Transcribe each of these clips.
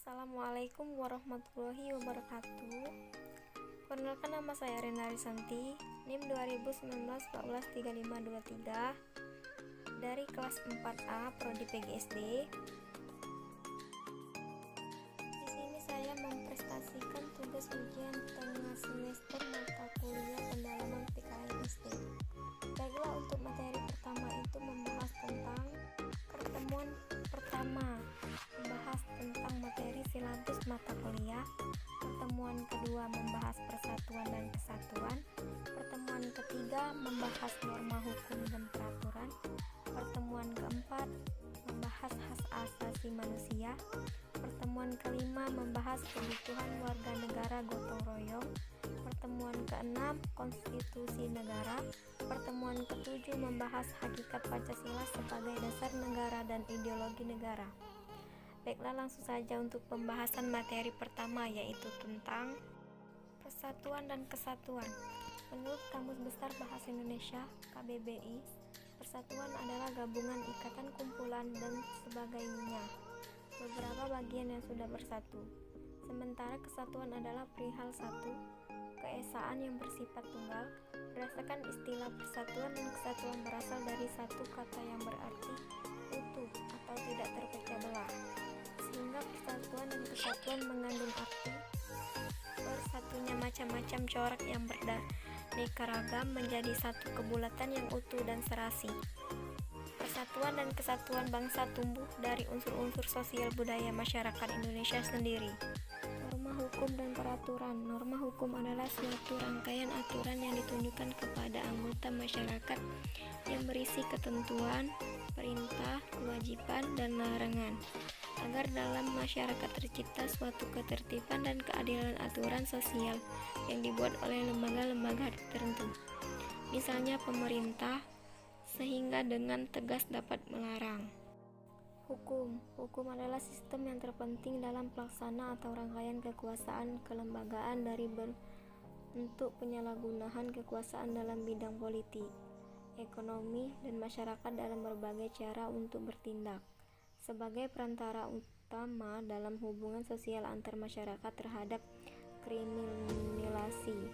Assalamualaikum warahmatullahi wabarakatuh. Perkenalkan, nama saya Rena Risanti, NIM 2019-143523 dari kelas 4A Prodi PGSD. Di sini saya mempresentasikan tugas ujian tengah semester mata kuliah pendalaman PKMSD. Baiklah, untuk materi pertama itu membahas tentang pertemuan pertama, membahas tentang materi silabus mata kuliah. Pertemuan kedua membahas persatuan dan kesatuan. Pertemuan ketiga membahas norma hukum dan peraturan. Pertemuan keempat membahas hak asasi manusia. Pertemuan kelima membahas kebutuhan warga negara gotong royong. Pertemuan keenam konstitusi negara. Pertemuan ketujuh membahas hakikat Pancasila sebagai dasar negara dan ideologi negara. Baiklah, langsung saja untuk pembahasan materi pertama, yaitu tentang persatuan dan kesatuan. Menurut Kamus Besar Bahasa Indonesia KBBI, persatuan adalah gabungan, ikatan, kumpulan, dan sebagainya beberapa bagian yang sudah bersatu. Sementara kesatuan adalah perihal satu, keesaan yang bersifat tunggal. Berdasarkan istilah persatuan dan kesatuan berasal dari satu kata yang berarti utuh atau tidak terpecah belah, sehingga persatuan dan kesatuan mengandung arti bersatunya macam-macam corak yang beraneka ragam menjadi satu kebulatan yang utuh dan serasi. Persatuan dan kesatuan bangsa tumbuh dari unsur-unsur sosial budaya masyarakat Indonesia sendiri. Norma hukum dan peraturan. Norma hukum adalah suatu rangkaian aturan yang ditunjukkan kepada anggota masyarakat yang berisi ketentuan, perintah, kewajiban, dan larangan, agar dalam masyarakat tercipta suatu ketertiban dan keadilan. Aturan sosial yang dibuat oleh lembaga-lembaga tertentu, misalnya pemerintah, sehingga dengan tegas dapat melarang. Hukum adalah sistem yang terpenting dalam pelaksana atau rangkaian kekuasaan kelembagaan dari bentuk penyalahgunaan kekuasaan dalam bidang politik, ekonomi, dan masyarakat dalam berbagai cara untuk bertindak sebagai perantara utama dalam hubungan sosial antar masyarakat terhadap kriminalisasi.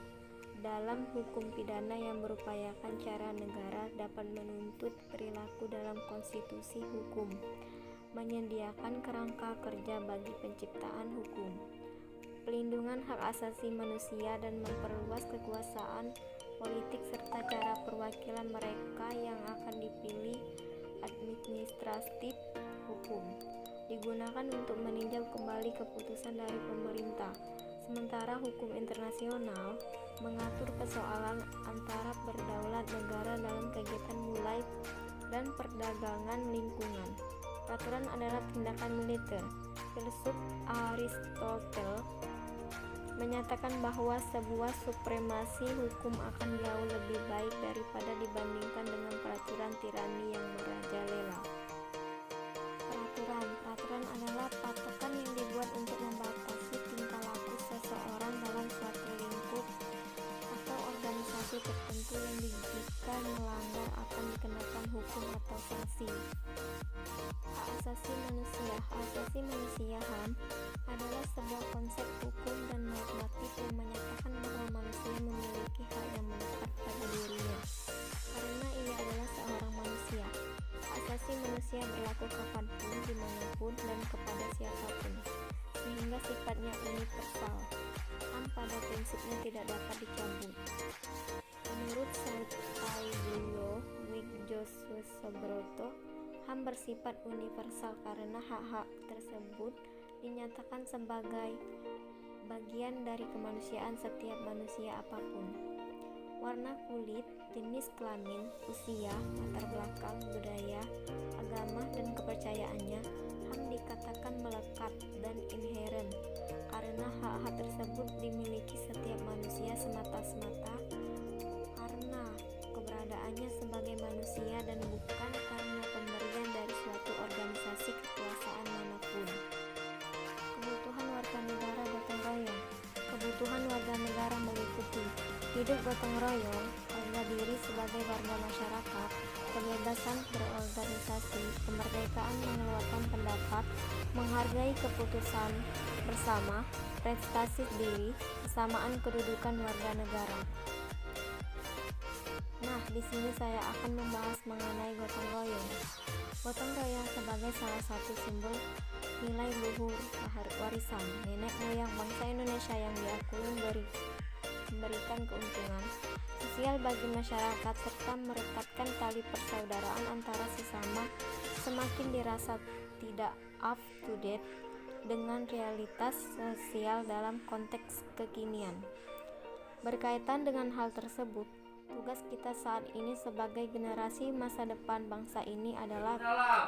Dalam hukum pidana yang berupayakan cara negara dapat menuntut perilaku dalam konstitusi hukum, menyediakan kerangka kerja bagi penciptaan hukum, pelindungan hak asasi manusia, dan memperluas kekuasaan politik serta cara perwakilan mereka yang akan dipilih. Administratif hukum digunakan untuk meninjau kembali keputusan dari pemerintah. Sementara hukum internasional mengatur persoalan antara berdaulat negara dalam kegiatan mulai dan perdagangan lingkungan. Peraturan adalah tindakan militer. Filsuf Aristoteles menyatakan bahwa sebuah supremasi hukum akan jauh lebih baik daripada dibandingkan dengan peraturan tirani yang merajalela. Peraturan adalah patokan yang dibuat untuk membatasi tingkah laku seseorang dalam suatu lingkup atau organisasi tertentu yang jika melanggar akan dikenakan hukum atau sanksi. Hak asasi manusia. Hak asasi manusia (HAM) adalah sebuah konsep hukum dan normatif yang menyatakan bahwa manusia memiliki hak yang melekat pada dirinya karena ia adalah seorang manusia. Hak asasi manusia berlaku kapanpun, dimanapun, dan kepada siapapun, sehingga sifatnya universal. HAM pada prinsipnya tidak dapat dicabut. Menurut Sautaibulo Wijosoebroto, HAM bersifat universal karena hak-hak tersebut dinyatakan sebagai bagian dari kemanusiaan setiap manusia apapun. Warna kulit, jenis kelamin, usia, latar belakang, budaya, agama, dan kepercayaannya, HAM dikatakan melekat dan inheren karena hak-hak tersebut dimiliki setiap manusia semata-mata karena keberadaannya sebagai manusia dan bukan karena pemberian dari suatu organisasi kekuasaan manapun. Kebutuhan warga negara gotong royong. Kebutuhan warga negara meliputi hidup gotong royong agar diri sebagai warga masyarakat, kebebasan berorganisasi, kemerdekaan mengeluarkan pendapat, menghargai keputusan bersama, prestasi diri, kesamaan kedudukan warga negara. Nah, di sini saya akan membahas mengenai gotong royong. Gotong royong sebagai salah satu simbol nilai luhur warisan nenek moyang bangsa Indonesia yang diakui memberikan keuntungan sosial bagi masyarakat serta merekatkan tali persaudaraan antara sesama, semakin dirasa tidak up to date dengan realitas sosial dalam konteks kekinian. Berkaitan dengan hal tersebut, tugas kita saat ini sebagai generasi masa depan bangsa ini adalah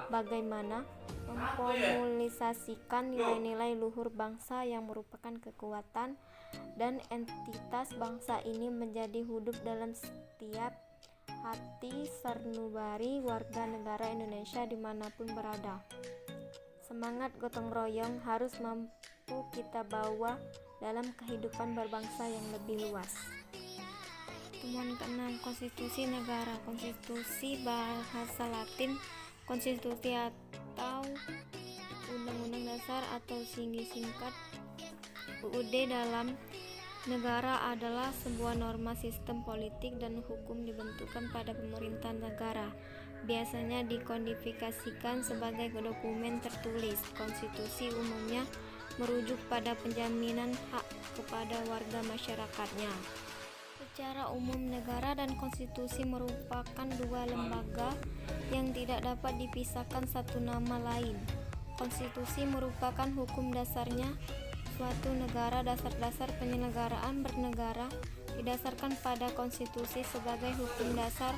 bagaimana memformulasikan nilai-nilai luhur bangsa yang merupakan kekuatan dan entitas bangsa ini menjadi hidup dalam setiap hati sanubari warga negara Indonesia dimanapun berada. Semangat gotong royong harus mampu kita bawa dalam kehidupan berbangsa yang lebih luas. Temuan ke-6, konstitusi negara. Konstitusi bahasa Latin konstitusi atau undang-undang dasar atau singkat UUD dalam negara adalah sebuah norma sistem politik dan hukum dibentukkan pada pemerintahan negara. Biasanya dikodifikasikan sebagai dokumen tertulis. Konstitusi umumnya merujuk pada penjaminan hak kepada warga masyarakatnya. Secara umum, negara dan konstitusi merupakan dua lembaga yang tidak dapat dipisahkan satu nama lain. Konstitusi merupakan hukum dasarnya suatu negara. Dasar-dasar penyelenggaraan bernegara didasarkan pada konstitusi sebagai hukum dasar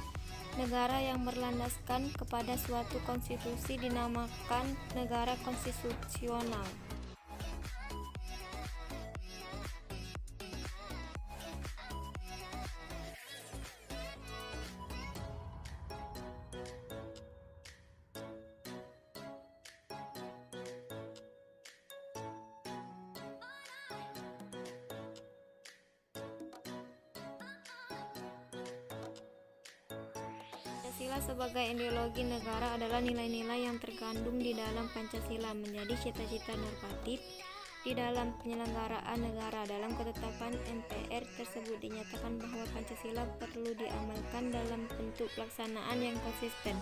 negara yang berlandaskan kepada suatu konstitusi dinamakan negara konstitusional. Pancasila sebagai ideologi negara adalah nilai-nilai yang terkandung di dalam Pancasila menjadi cita-cita normatif di dalam penyelenggaraan negara. Dalam ketetapan MPR tersebut dinyatakan bahwa Pancasila perlu diamalkan dalam bentuk pelaksanaan yang konsisten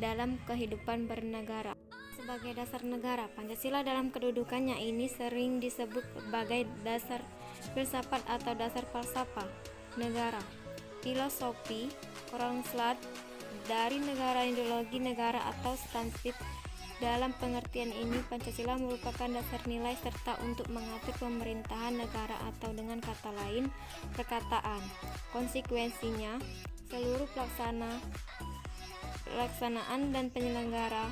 dalam kehidupan bernegara. Sebagai dasar negara, Pancasila dalam kedudukannya ini sering disebut sebagai dasar filsafat atau dasar falsafah negara. Filosofi konslet dari negara, ideologi negara atau stansip. Dalam pengertian ini, Pancasila merupakan dasar nilai serta untuk mengatur pemerintahan negara atau dengan kata lain, perkataan. Konsekuensinya, seluruh pelaksanaan dan penyelenggara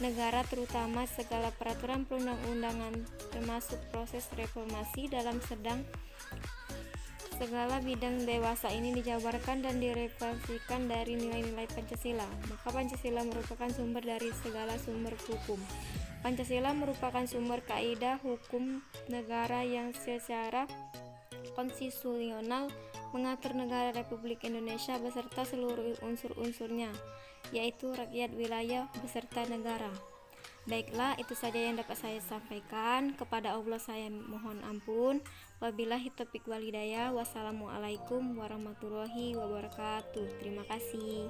negara terutama segala peraturan perundang-undangan termasuk proses reformasi dalam segala bidang dewasa ini dijabarkan dan direfleksikan dari nilai-nilai Pancasila. Maka Pancasila merupakan sumber dari segala sumber hukum. Pancasila merupakan sumber kaidah hukum negara yang secara konstitusional mengatur negara Republik Indonesia beserta seluruh unsur-unsurnya, yaitu rakyat, wilayah, beserta negara. Baiklah, itu saja yang dapat saya sampaikan. Kepada Allah saya mohon ampun. Wabillahi taufiq wal hidayah. Wassalamualaikum warahmatullahi wabarakatuh. Terima kasih.